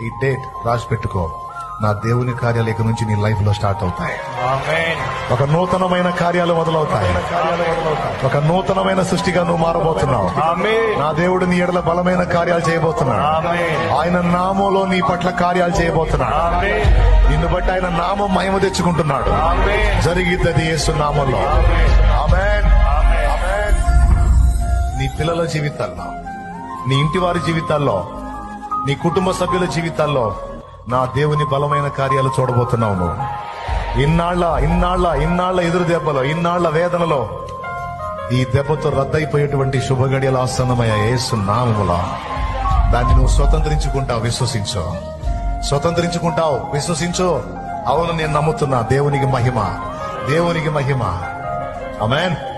ఈ డేట్ రాసి పెట్టుకో. నా దేవుని కార్యాలు ఇక నుంచి నీ లైఫ్ లో స్టార్ట్ అవుతాయి. ఒక నూతనమైన కార్యాలు మొదలవుతాయి. ఒక నూతనమైన సృష్టిగా నువ్వు మారబోతున్నావు. నా దేవుడు నీ ఎడల బలమైన కార్యాలు చేయబోతున్నాడు. ఆయన నామంలో నీ పట్ల కార్యాలు చేయబోతున్నాడు. నిన్ను బట్టి ఆయన నామం మహిమ తెచ్చుకుంటున్నాడు. జరిగిద్దది యేసు నామంలో. ఆమేన్. ఆమేన్. నీ పిల్లల జీవితాల్లో, నీ ఇంటి వారి జీవితాల్లో, నీ కుటుంబ సభ్యుల జీవితాల్లో నా దేవుని బలమైన కార్యాలు చూడబోతున్నావు. నువ్వు ఇన్నాళ్ల ఎదురు దెబ్బలో, ఇన్నాళ్ల వేదనలో ఈ దెబ్బతో రద్దయిపోయేటువంటి శుభగడియలు ఆసన్నమయ్య యేసు నామములో దాన్ని నువ్వు స్వతంత్రించుకుంటావు. విశ్వసించు. స్వతంత్రించుకుంటావు. విశ్వసించు. అవును, నేను నమ్ముతున్నా. దేవునికి మహిమ, దేవునికి మహిమ. ఆమేన్.